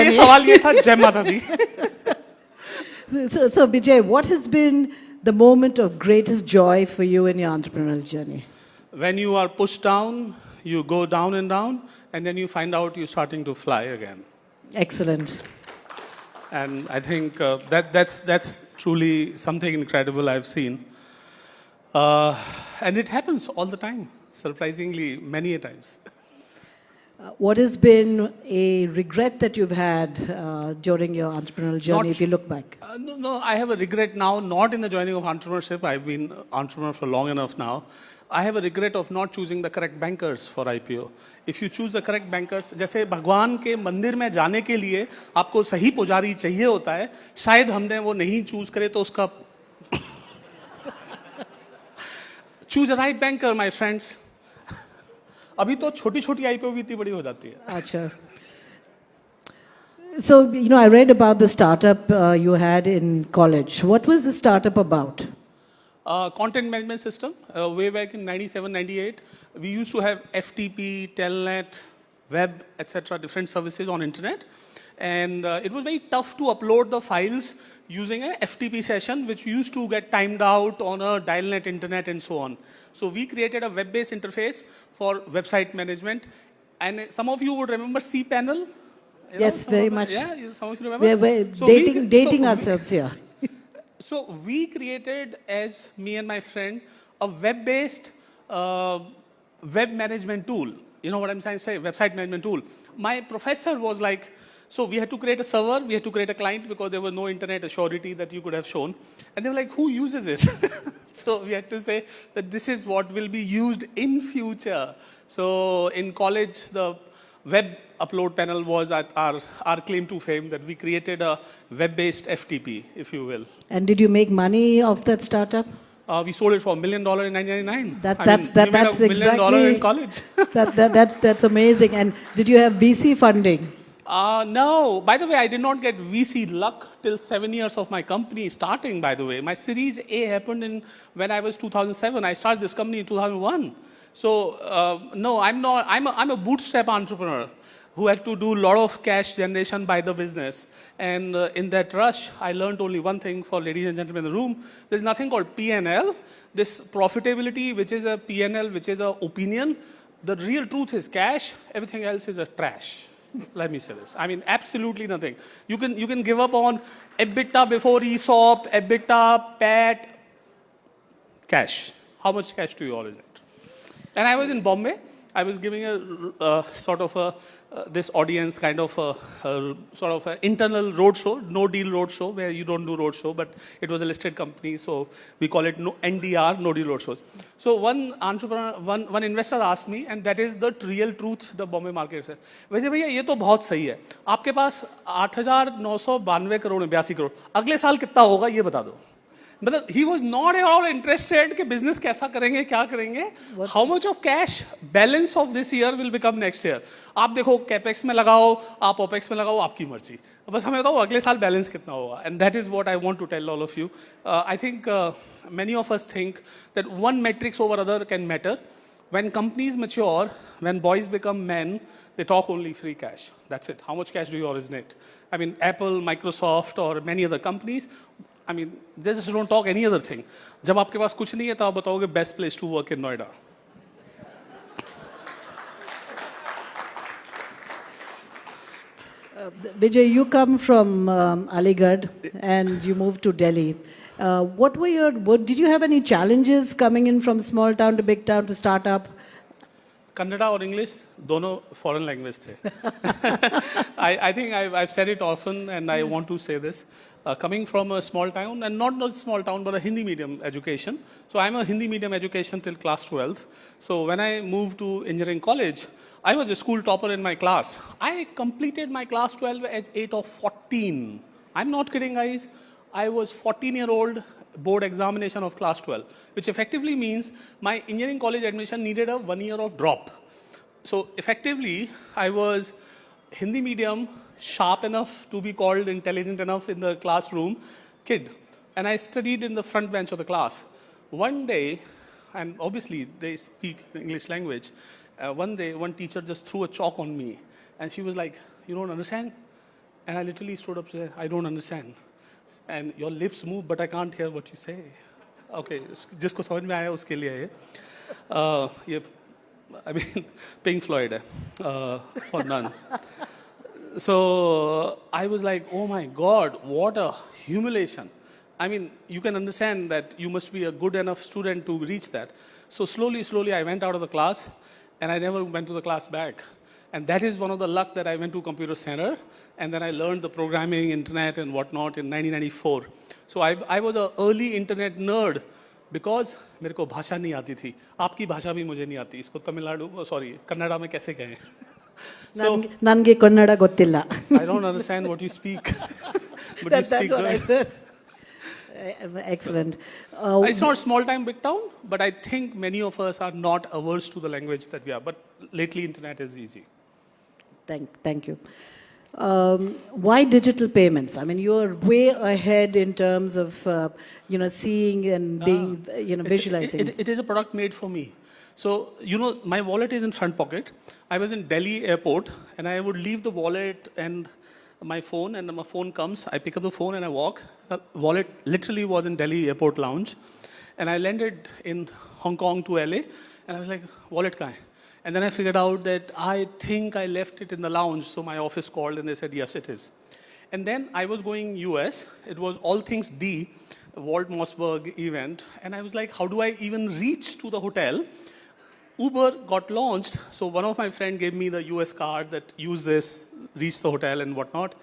ये सवाल ये था, जय माता दी। So Vijay, what has been the moment of greatest joy for you in your entrepreneurial journey? When you are pushed down, you go down, and then you find out you're starting to fly again. Excellent. And I think that's truly something incredible I've seen. And it happens all the time, surprisingly, many a times. What has been a regret that you've had during your entrepreneurial journey, if you look back? No, I have a regret now, not in the joining of entrepreneurship. I've been entrepreneur for long enough now. I have a regret of not choosing the correct bankers for IPO. If you choose the correct bankers, जैसे भगवान के मंदिर में जाने के लिए आपको सही पुजारी चाहिए होता है, शायद हमने वो नहीं चूज करे तो उसका choose a right banker, my friends. अभी तो छोटी-छोटी IPO भी इतनी बड़ी हो जाती है. अच्छा. So, I read about the startup you had in college. What was the startup about? Content management system. Way back in 97, 98, we used to have FTP, Telnet, web, etc., different services on internet. And it was very tough to upload the files using a FTP session, which used to get timed out on a dial-net internet and so on. So we created a web-based interface for website management. And some of you would remember cPanel. Yes, very much. Yeah, some of you remember. We're dating ourselves here. So we created, as me and my friend, a web-based web management tool. You know what I'm saying? Say website management tool. My professor was like, so we had to create a server, we had to create a client because there was no internet surety that you could have shown. And they were like, who uses it? So we had to say that this is what will be used in future. So in college, the web upload panel was our claim to fame, that we created a web-based FTP, if you will. And did you make money off that startup? We sold it for $1 million in 1999. That's $1 million exactly in college. that's amazing. And did you have VC funding? No. By the way, I did not get VC luck till 7 years of my company starting, by the way. My Series A happened when I was 2007. I started this company in 2001. So, no, I'm not. I'm a bootstrap entrepreneur who had to do a lot of cash generation by the business. And in that rush, I learned only one thing for ladies and gentlemen in the room. There's nothing called P&L. This profitability, which is a P&L, which is an opinion. The real truth is cash. Everything else is a trash. Let me say this. I mean, absolutely nothing. You can give up on EBITDA before ESOP, EBITDA, PAT, cash. How much cash to you all is it? And I was in Bombay. I was giving a sort of this audience kind of sort of an internal roadshow, no deal roadshow, where you don't do roadshow, but it was a listed company, so we call it NDR, no deal roadshows. So one entrepreneur, one investor asked me, and that is the real truth the Bombay market says. वैसे भैया ये तो बहुत सही है. आपके पास 8,992 करोड़ 82 करोड़. अगले साल कितना होगा ये बता दो. मतलब he was not at all interested कि business कैसा करेंगे, क्या करेंगे. How much of cash balance of this year will become next year? आप देखो capex में लगाओ, आप opex में लगाओ, आपकी मर्जी. बस हमें बताओ अगले साल balance कितना होगा. And that is what I want to tell all of you. I think many of us think that one metrics over other can matter. When companies mature, when boys become men, they talk only free cash. That's it. How much cash do you originate? I mean, Apple, Microsoft, or many other companies, I mean, they just don't talk any other thing. जब आपके पास कुछ नहीं है तो आप बताओगे best place to work in Noida. Vijay, you come from Aligarh and you moved to Delhi. What did you have any challenges coming in from small town to big town to start up? Kannada or English, दोनों foreign language थे. I think I've said it often, and I want to say this. Coming from a small town, and not a small town, but a Hindi medium education. So I'm a Hindi medium education till class 12th. So when I moved to engineering college, I was a school topper in my class. I completed my class 12 at age of 14. I'm not kidding, guys. I was 14-year-old board examination of class 12, which effectively means my engineering college admission needed a 1 year of drop. So effectively, I was Hindi medium, sharp enough to be called intelligent enough in the classroom kid. And I studied in the front bench of the class. One day, and obviously they speak English language, one day one teacher just threw a chalk on me. And she was like, you don't understand? And I literally stood up and said, I don't understand. And your lips move, but I can't hear what you say. Okay, जिसको समझ में आया उसके लिए ये ये I mean Pink Floyd है for none. So I was like, oh my God, what a humiliation. I mean, you can understand that you must be a good enough student to reach that. So slowly, I went out of the class, and I never went to the class back. And that is one of the luck that I went to computer center, and then I learned the programming, internet, and whatnot in 1994. So I was an early internet nerd because मेरे को भाषा नहीं आती थी. आपकी भाषा भी मुझे नहीं आती. इसको तमिलनाडु, sorry, कन्नड़ा में कैसे कहें? ನನಗೆ ಕನ್ನಡ ಗೊತ್ತಿಲ್ಲ. I don't understand what you speak. But that's you speak what good. I said. Excellent. It's not small time, big town, but I think many of us are not averse to the language that we are. But lately, internet is easy. Thank you. Why digital payments? I mean, you're way ahead in terms of seeing and being visualizing. It is a product made for me. So, my wallet is in front pocket. I was in Delhi airport, and I would leave the wallet and my phone, and my phone comes. I pick up the phone and I walk. The wallet literally was in Delhi airport lounge. And I landed in Hong Kong to LA, and I was like, wallet kahan hai? And then I figured out that I think I left it in the lounge. So my office called and they said, yes, it is. And then I was going US. It was All Things D, Walt Mossberg event. And I was like, how do I even reach to the hotel? Uber got launched. So one of my friends gave me the US card that use this, reach the hotel and whatnot.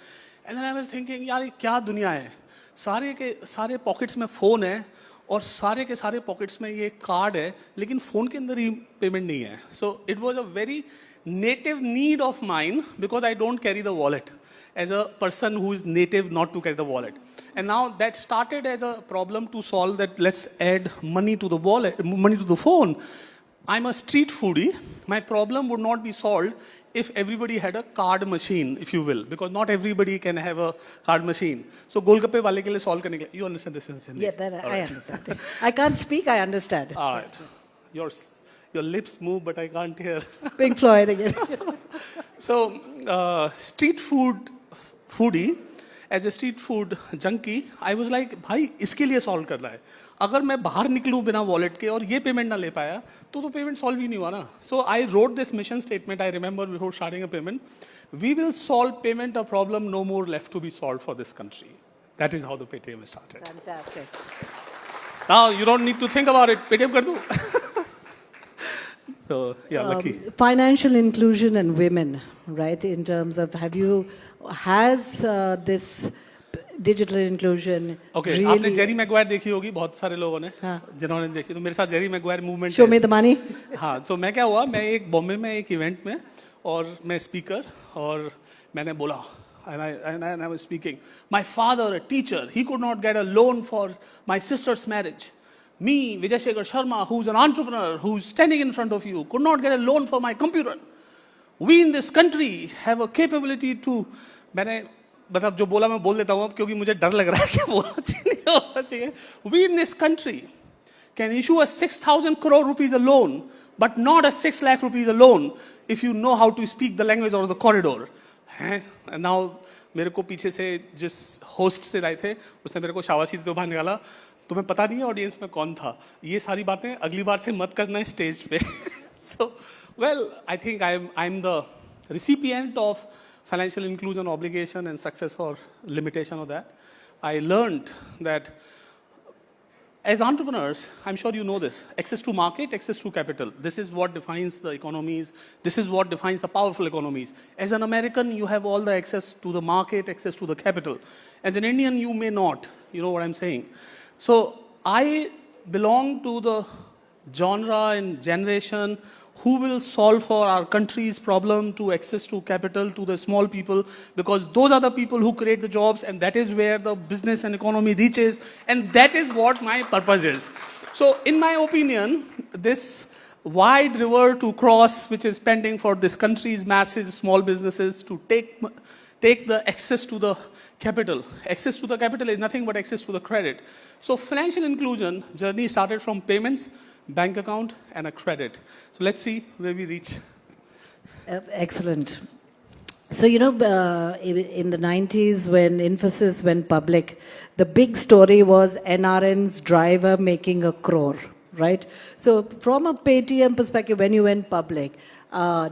And then I was thinking, yaar, ye kya duniya hai? सारे के सारे pockets में phone है और सारे के सारे pockets में ये कार्ड है लेकिन फ़ोन के अंदर ही पेमेंट नहीं है. So it was a very native need of mine because I don't carry the wallet as a person who is native not to carry the wallet. And now that started as a problem to solve that let's add money to the wallet, money to the phone. I'm a street foodie. My problem would not be solved if everybody had a card machine, if you will, because not everybody can have a card machine. So golgappe wale ke liye solve karne ke liye, you understand this in Hindi? Yeah, that I understand. I can't speak, I understand. All right. Your lips move, but I can't hear. Pink Floyd again. So, street foodie, as a street food junkie, I was like, भाई इसके लिए solve करना है. अगर मैं बाहर निकलूँ बिना wallet के और ये payment ना ले पाया, तो payment solve ही नहीं हुआ ना. So I wrote this mission statement. I remember before starting a payment, we will solve payment a problem no more left to be solved for this country. That is how the Paytm started. Fantastic. Now you don't need to think about it. Paytm कर दूँ. So yeah, lucky. Financial inclusion and women, right? In terms of, has this digital inclusion really... आपने Jerry Maguire देखी होगी बहुत सारे लोगों ने जिन्होंने देखी तो मेरे साथ Jerry Maguire movement Show me the money. हाँ तो मैं क्या हुआ मैं एक बॉम्बे में एक इवेंट में और मैं स्पीकर और मैंने बोला and I was speaking. My father, a teacher, he could not get a loan for my sister's marriage. Me, Vijay Shekhar Sharma, who's an entrepreneur, who's standing in front of you, could not get a loan for my computer. We in this country have a capability to... मैंने मतलब जो बोला मैं बोल देता हूँ अब क्योंकि मुझे डर लग रहा है कि बोलना चाहिए. We in this country can issue a 6,000 crore rupees a loan, but not a 6 lakh rupees a loan if you know how to speak the language of the corridor. And now मेरे को पीछे से जिस host से आए थे उसने मेरे को शाबाशी देते बाहर निकाला. तुम्हें पता नहीं है ऑडियंस में कौन था. ये सारी बातें अगली बार से मत करना है स्टेज पे. So, well, I think I'm the recipient of financial inclusion obligation and success or limitation of that. I learned that as entrepreneurs, I'm sure you know this, access to market, access to capital. This is what defines the economies. This is what defines the powerful economies. As an American, you have all the access to the market, access to the capital. As an Indian, you may not. You know what I'm saying? So I belong to the genre and generation who will solve for our country's problem to access to capital to the small people, because those are the people who create the jobs, and that is where the business and economy reaches, and that is what my purpose is. So in my opinion, this wide river to cross, which is pending for this country's massive small businesses to take the access to the capital. Access to the capital is nothing but access to the credit. So financial inclusion journey started from payments, bank account, and a credit. So let's see where we reach. Excellent. So, in the 90s when Infosys went public, the big story was NRN's driver making a crore, right? So, from a Paytm perspective, when you went public, how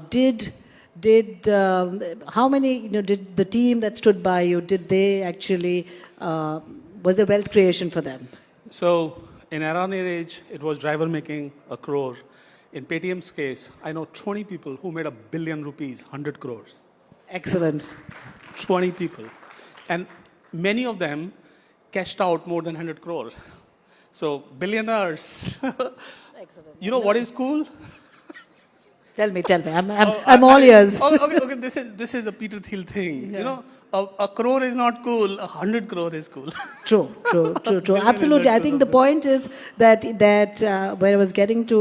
many, did the team that stood by you, did they actually, was there wealth creation for them? So, in NRN age, it was driver making a crore. In Paytm's case, I know 20 people who made ₹1 billion, 100 crores. Excellent. 20 people. And many of them cashed out more than 100 crores. So, billionaires. Excellent. You know what is cool? Tell me. I'm all ears. Okay. This is a Peter Thiel thing. Yeah. You know, a crore is not cool. 100 crore is cool. True. Absolutely. I think the point is that where I was getting to,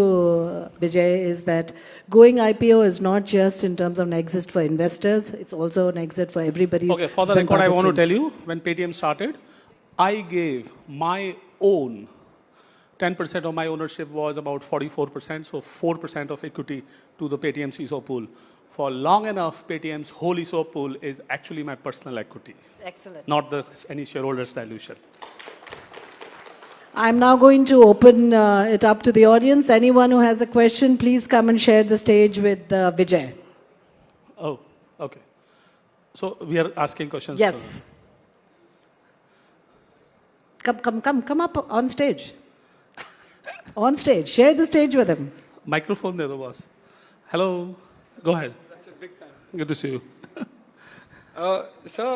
Vijay, is that going IPO is not just in terms of an exit for investors. It's also an exit for everybody. Okay, for the record, I want to tell you, when Paytm started, I gave my own 10% of my ownership was about 44%, so 4% of equity to the Paytm ESOP pool. For long enough, Paytm's whole ESOP pool is actually my personal equity. Excellent. Not any shareholders dilution. I'm now going to open it up to the audience. Anyone who has a question, please come and share the stage with Vijay. Oh, okay. So we are asking questions. Yes. Come up on stage. On stage. Share the stage with him. Microphone there, boss. Hello. Go ahead. That's a big fan. Good to see you. Sir,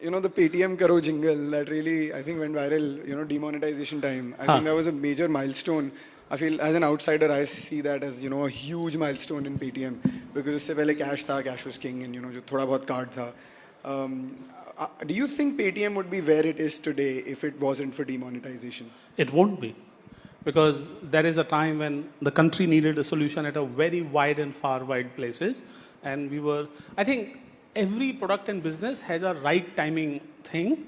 the Paytm Karo jingle that really, I think, went viral, demonetization time. I think that was a major milestone. I feel, as an outsider, I see that as, a huge milestone in Paytm. Because usse pehle cash was king, and, jo thoda bahut card tha. Do you think Paytm would be where it is today if it wasn't for demonetization? It won't be. Because there is a time when the country needed a solution at a very wide and far wide places. And I think every product and business has a right timing thing.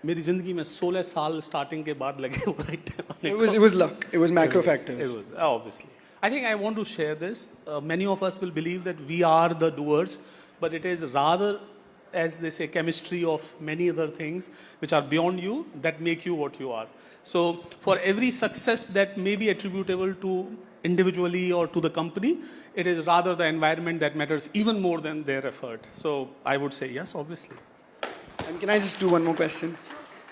मेरी जिंदगी में 16 साल starting के बाद लगे वो right time. It was luck. It was macro factors. It was, obviously. I think I want to share this. Many of us will believe that we are the doers, but it is rather, as they say, chemistry of many other things which are beyond you that make you what you are. So for every success that may be attributable to individually or to the company, it is rather the environment that matters even more than their effort. So I would say yes, obviously. And can I just do one more question?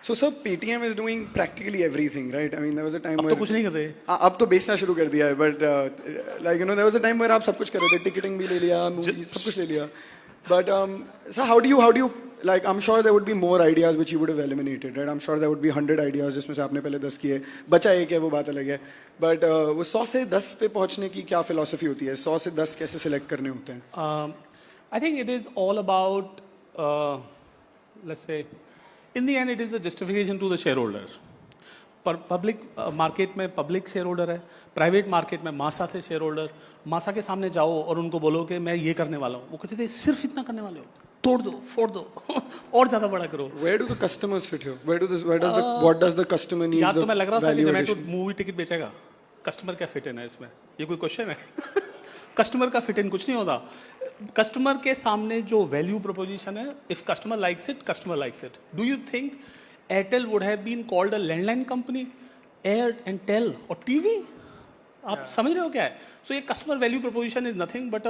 So, sir, Paytm is doing practically everything, right? I mean, there was a time where... अब तो कुछ नहीं कर रहे. अब तो बेचना शुरू कर दिया है, but there was a time where आप सब कुछ कर रहे थे, ticketing भी ले लिया, movies, सब कुछ ले लिया. But so how do you like, I'm sure there would be more ideas which you would have eliminated, right? I'm sure there would be 100 ideas जिसमें से आपने पहले 10 किए, बचा एक है वो बात अलग है. But वो 100 से 10 पे पहुंचने की क्या philosophy होती है? 100 से 10 कैसे select करने होते हैं? I think it is all about, let's say, in the end it is the justification to the shareholders. पर पब्लिक मार्केट में पब्लिक शेयर होल्डर है, प्राइवेट मार्केट में मासा थे शेयर होल्डर. मासा के सामने जाओ और उनको बोलो कि मैं ये करने वाला हूँ, वो कहते थे सिर्फ इतना करने वाले हो, तोड़ दो, फोड़ दो, और ज्यादा बड़ा करो. Where do the customers fit here? What does the customer need? यार तो मैं लग रहा था कि जोमेटो मूवी टिकट बेचेगा, कस्टमर क्या फिट इन है इसमें, ये कोई क्वेश्चन है? कस्टमर का फिट इन कुछ नहीं होता. कस्टमर के सामने जो वैल्यू प्रोपोजिशन है, if customer likes it, customer likes it. Do you think Airtel would have been called a landline company, Air and Tel or TV? आप समझ रहे हो क्या है? So ये customer value proposition is nothing but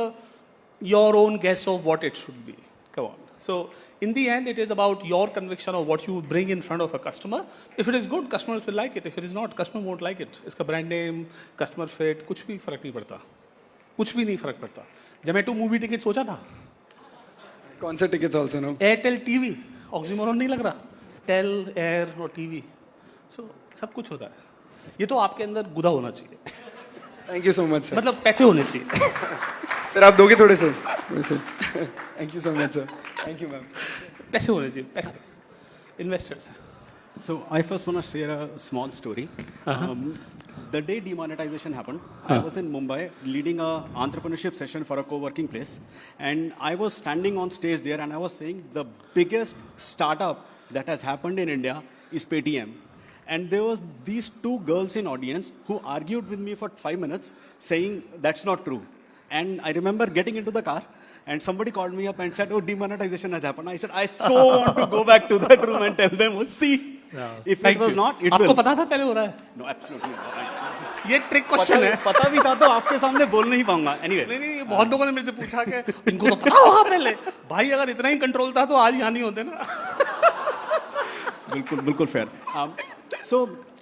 your own guess of what it should be. Come on. So in the end, it is about your conviction of what you bring in front of a customer. If it is good, customers will like it. If it is not, customer won't like it. इसका brand name, customer fit, कुछ भी फर्क नहीं पड़ता. कुछ भी नहीं फर्क पड़ता. जोमेटो मूवी टिकट सोचा था? कौन सा ticket also no? Airtel TV, oxymoron नहीं लग रहा. टेल, एयर और टीवी, सो सब कुछ होता है. ये तो आपके अंदर गुदा होना चाहिए. Thank you so much sir. मतलब पैसे होने चाहिए. सर आप दोगे थोड़े से. Thank you so much sir. Thank you ma'am. पैसे होने चाहिए, पैसे. Investors. So I first want to share a small story. The day demonetization happened, I was in Mumbai leading a entrepreneurship session for a co-working place, and I was standing on stage there and I was saying the biggest startup that has happened in India is Paytm. And there was these two girls in audience who argued with me for 5 minutes saying that's not true. And I remember getting into the car And somebody called me up and said, "Oh, demonetization has happened." I said, "I so want to go back to that room and tell them, oh, see, if it was not, it will." आपको पता था पहले हो रहा है? No, absolutely not. ये trick question है. पता भी था तो आपके सामने बोल नहीं पाऊंगा. Anyway. नहीं, बहुत लोगों ने मेरे से पूछा कि इनको तो पता होगा पहले. भाई अगर इतना ही कंट्रोल था तो आज यहाँ नहीं होते ना. बिल्कुल fair. So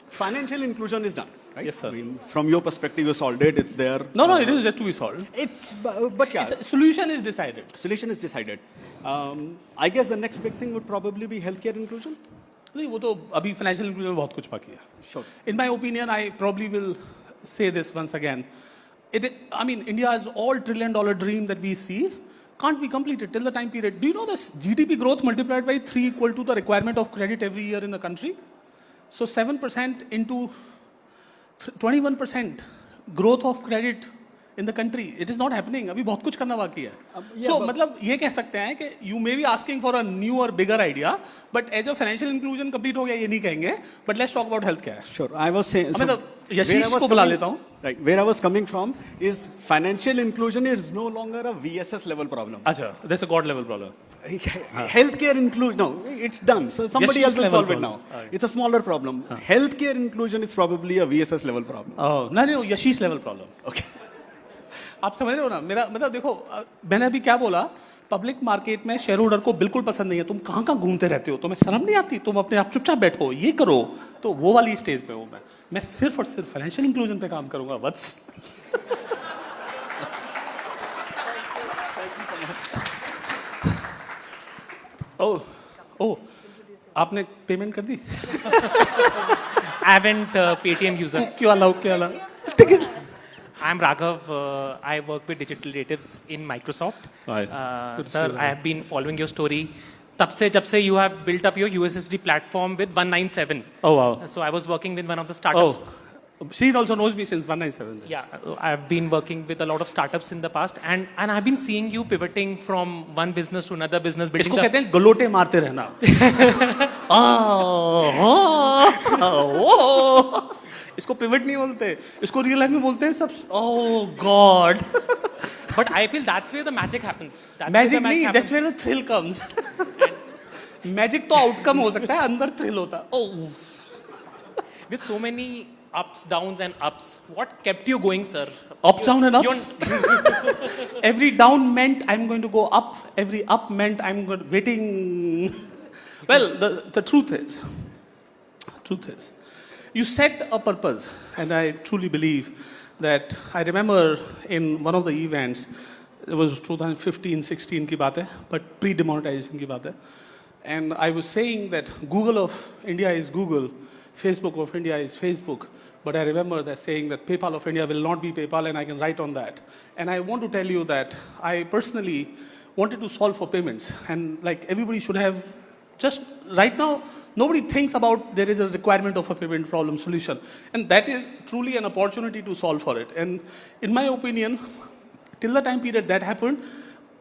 financial inclusion is done, right? Yes, sir. I mean, from your perspective, you solved it. It's there. No, it is yet to be solved. But yeah, Solution is decided. solution is decided. I guess the next big thing would probably be healthcare inclusion. नहीं वो तो अभी financial inclusion में बहुत कुछ बाकी है. Sure. In my opinion, I probably will say this once again. I mean, India's all trillion-dollar dream that we see can't be completed till the time period. Do you know this GDP growth multiplied by 3 equal to the requirement of credit every year in the country? So 7% into 21% growth of credit in the country. It is not happening. अभी बहुत कुछ करना बाकी है. So मतलब ये कह सकते हैं कि you may be asking for a newer, bigger idea, but as a financial inclusion complete हो गया ये नहीं कहेंगे. But let's talk about healthcare. Sure. I was saying. मैं तो यशीश को बुला लेता हूँ. Right. Where I was coming from is financial inclusion is no longer a VSS level problem. अच्छा, that's a God level problem. Healthcare inclusion, no, it's done. So somebody else will solve it now. It's a smaller problem. Healthcare inclusion is probably a VSS level problem. Oh, no, यशीश level problem. Okay. आप समझ रहे हो ना? मेरा मतलब देखो, मैंने अभी क्या बोला, पब्लिक मार्केट में शेयर होल्डर को बिल्कुल पसंद नहीं है. तुम कहाँ घूमते रहते हो? तुम्हें शर्म नहीं आती? तुम अपने आप चुपचाप बैठो, ये करो. तो वो वाली स्टेज पे हूँ मैं सिर्फ और सिर्फ फाइनेंशियल इंक्लूजन पे काम करूंगा. वत्स. ओह, आपने पेमेंट कर दी? I haven't Paytm user. क्या allow? Ticket. I'm Raghav. I work with digital natives in Microsoft. Right. Sir, I have been following your story. तब से जब से you have built up your USSD platform with 197. Oh wow. So I was working with one of the startups. She also knows me since 197. Yeah, I've been working with a lot of startups in the past, and I've been seeing you pivoting from one business to another business. इसको कहते हैं गलोटे मारते रहना. इसको pivot नहीं बोलते, इसको real life में बोलते हैं सब. Oh God. But I feel that's where the magic happens. Magic नहीं, that's where the thrill comes. Magic तो आउटकम हो सकता है, अंदर थ्रिल होता है. With so many ups, downs, and ups, what kept you going, sir? Ups, down, and ups. Every down meant I'm going to go up. Every up meant I'm waiting. Well, the truth is, you set a purpose, and I truly believe that. I remember in one of the events, it was 2015-16 की बात है, but pre-demonetization की बात है, and I was saying that Google of India is Google, Facebook of India is Facebook, but I remember that saying that PayPal of India will not be PayPal, and I can write on that. And I want to tell you that I personally wanted to solve for payments, and like everybody should have. Just right now, nobody thinks about there is a requirement of a payment problem solution. And that is truly an opportunity to solve for it. And in my opinion, till the time period that happened,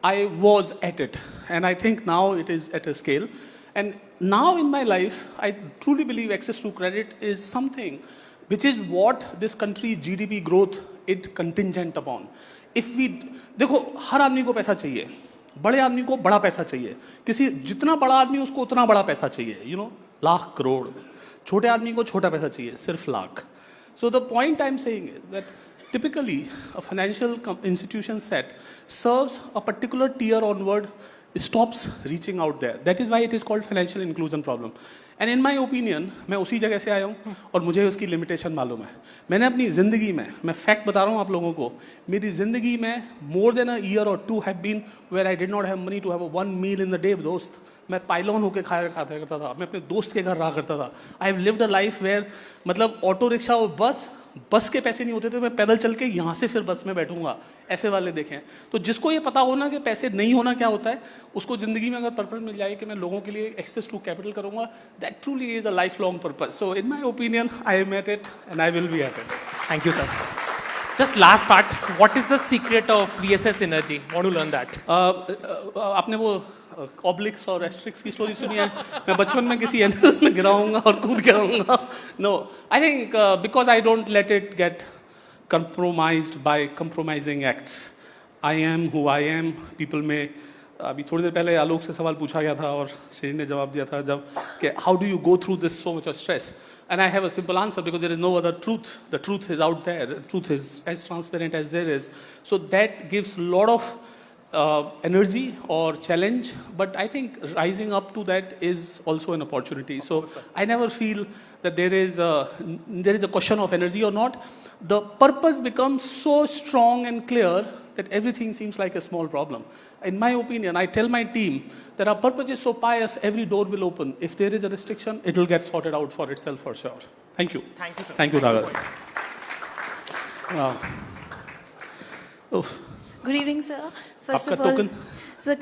I was at it. And I think now it is at a scale. And now in my life, I truly believe access to credit is something which is what this country's GDP growth is contingent upon. If we, देखो हर आदमी को पैसा चाहिए. बड़े आदमी को बड़ा पैसा चाहिए. किसी जितना बड़ा आदमी उसको उतना बड़ा पैसा चाहिए. लाख करोड़. छोटे आदमी को छोटा पैसा चाहिए, सिर्फ lakh. So the point I'm saying is that typically a financial institution set serves a particular tier onward, stops reaching out there. That is why it is called financial inclusion problem. And in my opinion, मैं उसी जगह से आया हूँ और मुझे उसकी limitation मालूम है. मैंने अपनी ज़िंदगी में, मैं फैक्ट बता रहा हूँ आप लोगों को, मेरी ज़िंदगी में more than a year or two have been where I did not have money to have a one meal in the day. दोस्त, मैं पाइलोन होके खाता करता था, मैं अपने दोस्त के घर रहा करता था. I have lived a life where मतलब ऑटो रिक्शा और बस के पैसे नहीं होते थे, मैं पैदल चल के यहाँ से फिर बस में बैठूंगा. ऐसे वाले देखें. तो जिसको ये पता होना कि पैसे नहीं होना क्या होता है, उसको जिंदगी में अगर पर्पस मिल जाए कि मैं लोगों के लिए एक्सेस टू कैपिटल करूंगा, that truly is a life long purpose. So in my opinion I am at it and I will be at it. Thank you, sir. Just last part, what is the secret of VSS energy? Want to learn that? आपने वो ऑब्लिक्स और asterisk की story सुनी है? मैं बचपन में किसी एनर्स में गिराऊंगा और कूद गिराऊंगा. No, I think because I don't let it get compromised by compromising acts. I am who I am. People में अभी थोड़ी देर पहले आलोक से सवाल पूछा गया था और श्री ने जवाब दिया था जब कि how do you go through this so much of stress? And I have a simple answer because there is no other truth. The truth is out there. The truth is as transparent as there is. So that gives a lot of energy or challenge. But I think rising up to that is also an opportunity. So I never feel that there is a question of energy or not. The purpose becomes so strong and clear that everything seems like a small problem. In my opinion, I tell my team that our purpose is so pious, every door will open. If there is a restriction, it will get sorted out for itself for sure. Thank you. Thank you, sir. Thank you, Raghav. Good evening, sir. First Aapka of all, token. sir,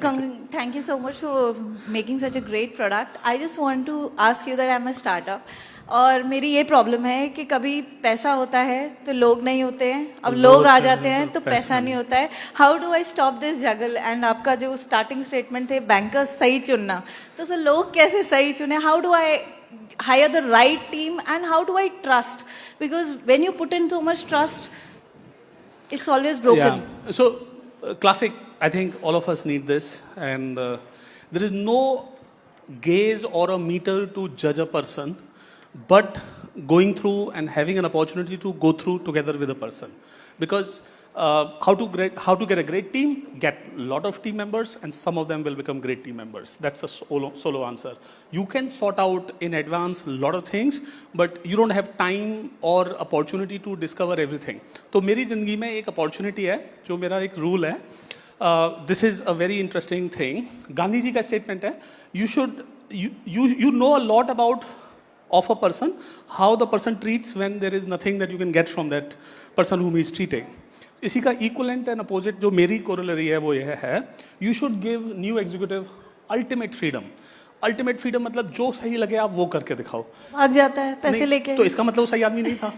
thank you so much for making such a great product. I just want to ask you that I'm a startup. और मेरी ये problem है कि कभी पैसा होता है तो लोग नहीं होते हैं, अब लोग आ जाते हैं तो पैसा नहीं होता है. How do I stop this juggle? And आपका जो स्टार्टिंग स्टेटमेंट थे बैंकर्स सही चुनना, तो सर लोग कैसे सही चुने? How do I hire the right team and how do I trust? Because when you put in so much trust, it's always broken. Yeah. So, classic, I think all of us need this. And there is no gaze or a meter to judge a person, but going through and having an opportunity to go through together with a person. Because how to get a great team? Get a lot of team members, and some of them will become great team members. That's a solo answer. You can sort out in advance a lot of things, but you don't have time or opportunity to discover everything. तो मेरी जिंदगी में एक opportunity है, जो मेरा एक rule है. This is a very interesting thing. Gandhi ji का statement है. You know a lot about of a person, how the person treats when there is nothing that you can get from that person whom he is treating. इसी का equivalent and opposite जो मेरी corollary है वो यह है, you should give new executive ultimate freedom. Ultimate freedom मतलब जो सही लगे आप वो करके दिखाओ. भाग जाता है पैसे लेके, तो इसका मतलब वो सही आदमी नहीं था.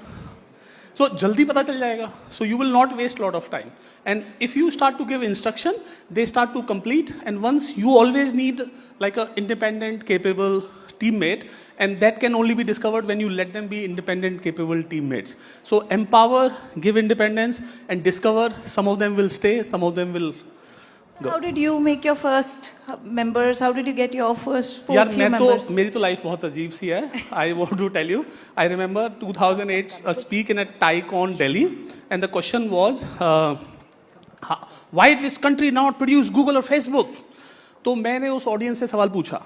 So जल्दी पता चल जाएगा. So you will not waste a lot of time. And if you start to give instruction, they start to complete. And once you always need like a independent, capable teammate, and that can only be discovered when you let them be independent, capable teammates. So empower, give independence, and discover. Some of them will stay, some of them will go. How did you make your first members? How did you get your first few members? मेरी तो life बहुत अजीब सी है. I want to tell you. I remember 2008 a speak in a TiCon Delhi, and the question was, why this country not produce Google or Facebook? तो मैंने उस audience से सवाल पूछा.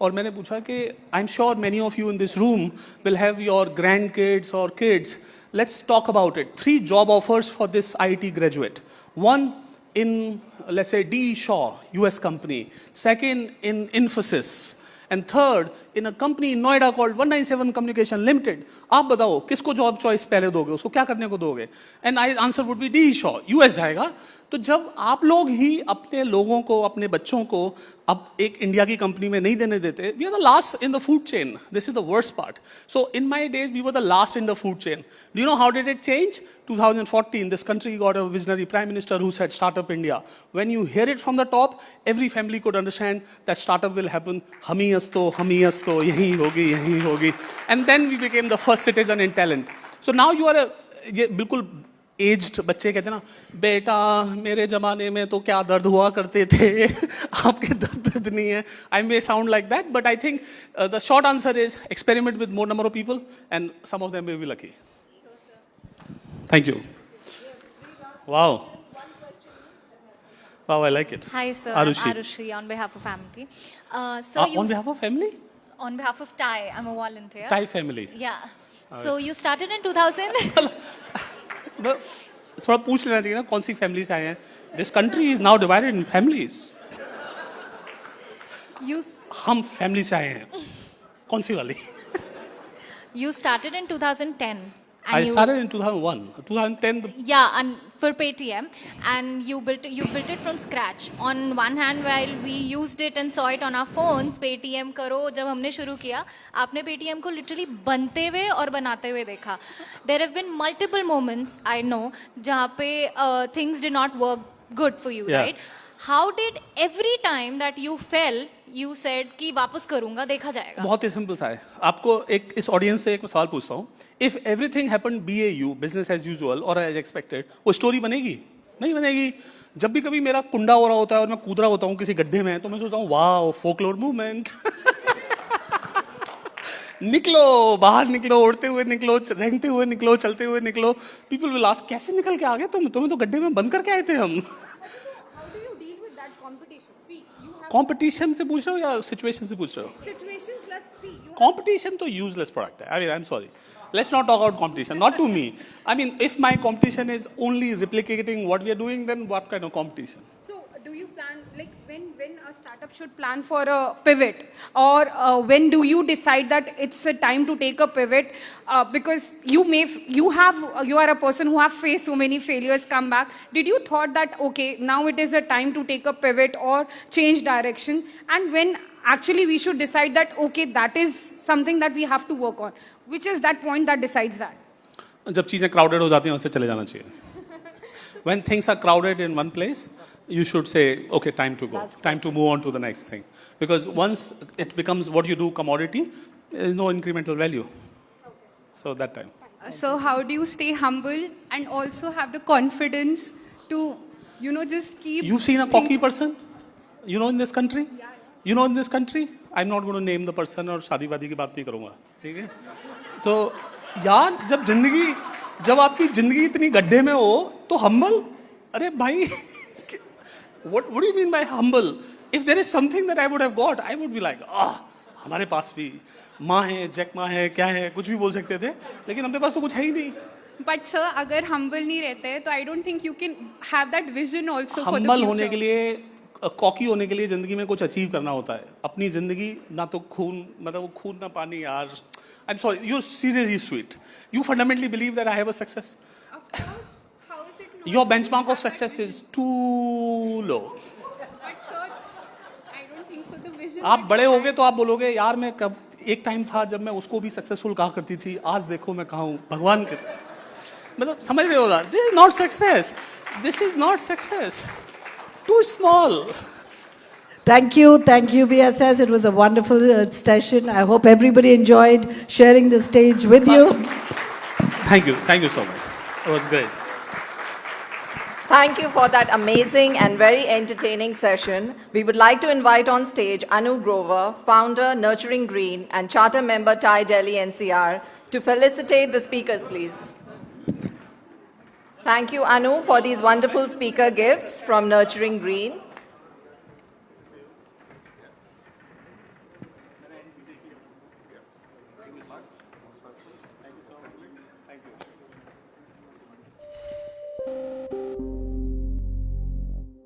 और मैंने पूछा कि I'm sure many of you in this room will have your grandkids or kids. Let's talk about it. 3 job offers for this IT graduate. One in, let's say, D. Shaw, US company. Second in Infosys. And third in a company in Noida called 197 Communication Limited. आप बताओ किसको job choice पहले दोगे, उसको क्या करने को दोगे? And I answer would be D. Shaw. US जाएगा. तो जब आप लोग ही अपने लोगों को, अपने बच्चों को अब एक इंडिया की कंपनी में नहीं देने देते, we are the last in the food chain. This is the worst part. So in my days, we were the last in the food chain. Do you know how did it change? 2014, this country got a visionary prime minister who said Startup India. When you hear it from the top, every family could understand that startup will happen. हम ही हस्तो, यही होगी. And then we became the first citizen in talent. So now you are ये बिल्कुल aged बच्चे कहते हैं ना, बेटा मेरे जमाने में तो क्या दर्द हुआ करते थे, आपके दर्द नहीं है. I may sound like that, but I think the short answer is experiment with more number of people, and some of them may be lucky. Thank you. Wow. Wow, I like it. Hi, sir. Arushi. I'm Arushi on behalf of family. On behalf of family? On behalf of Thai, I'm a volunteer. Thai family. Yeah. So you started in 2000? थोड़ा पूछ लेना चाहिए ना कौन सी family से आए हैं. This country is now divided in families. हम फैमिली से आए हैं. कौन सी वाली? You started in 2010. I started in 2001. 2010. Yeah, and for Paytm, and you built it from scratch. On one hand, while we used it and saw it on our phones, Paytm करो जब हमने शुरू किया, आपने Paytm को literally बनते हुए और बनाते हुए देखा. There have been multiple moments, I know, जहाँ पे things did not work good for you, right? How did every time that you fell, you said कि वापस करूँगा, देखा जाएगा? बहुत ही सिंपल सा है. आपको एक इस ऑडियंस से एक सवाल पूछता हूँ. If everything happened BAU, business as usual, or as expected, वो स्टोरी बनेगी? नहीं बनेगी. जब भी कभी मेरा कुंडा हो रहा होता है और मैं कूद रहा होता हूँ किसी गड्ढे में, तो मैं सोचता हूँ वाह फोकलोर मूवमेंट. निकलो, बाहर निकलो, उड़ते हुए निकलो, रेंगते हुए निकलो, चलते हुए निकलो. पीपल विल आस्क कैसे निकल के आ गए तुम, तुम्हें तो गड्ढे में बंद करके आए थे हम. कंपटीशन से पूछ रहे हो या सिचुएशन से पूछ रहे हो? Situation plus C. Competition तो useless product है. I mean, I'm sorry. Let's not talk about competition. Not to me. I mean, if my competition is only replicating what we are doing, then what kind of competition? So, do you plan, like, when a startup should plan for a pivot, or when do you decide that it's a time to take a pivot? Because you are a person who have faced so many failures, come back. Did you thought that okay, now it is a time to take a pivot or change direction? And when actually we should decide that okay, that is something that we have to work on. Which is that point that decides that? जब चीजें crowded हो जाती हैं उससे चले जाना चाहिए. When things are crowded in one place, you should say, okay, time to go, time to move on to the next thing. Because once it becomes what you do commodity, there is no incremental value. So that time. So how do you stay humble and also have the confidence to, just keep... You've seen a cocky person, in this country? You know in this country? I'm not going to name the person और शादी वादी की बात नहीं करूँगा, ठीक है? तो यार जब आपकी जिंदगी इतनी गड्ढे में हो तो humble, अरे भाई, what do you mean by humble? If there is something that I would have got, I would be like, हमारे पास भी माँ है, जैक माँ है, क्या है, कुछ भी बोल सकते थे, लेकिन हमारे पास तो कुछ है ही नहीं. But sir, अगर humble नहीं रहते तो I don't think you can have that vision also for the humble future. होने के लिए, कॉकी होने के लिए जिंदगी में कुछ अचीव करना होता है. अपनी जिंदगी ना तो खून ना पानी यार. I'm sorry, you're seriously sweet. You fundamentally believe that I have a success. Of course. How is it not? Your benchmark of success is too low. But sir, I don't think so. The vision. आप बड़े होगे तो आप बोलोगे यार मैं कब एक टाइम था जब मैं उसको भी सक्सेसफुल कहा करती थी, आज देखो मैं कहाँ हूँ, भगवान के मतलब समझ रहे हो ना? This is not success. This is not success. Too small. Thank you, VSS. It was a wonderful session. I hope everybody enjoyed sharing the stage with you. Thank you so much. It was great. Thank you for that amazing and very entertaining session. We would like to invite on stage Anu Grover, founder Nurturing Green and charter member TIE Delhi NCR, to felicitate the speakers, please. Thank you, Anu, for these wonderful speaker gifts from Nurturing Green.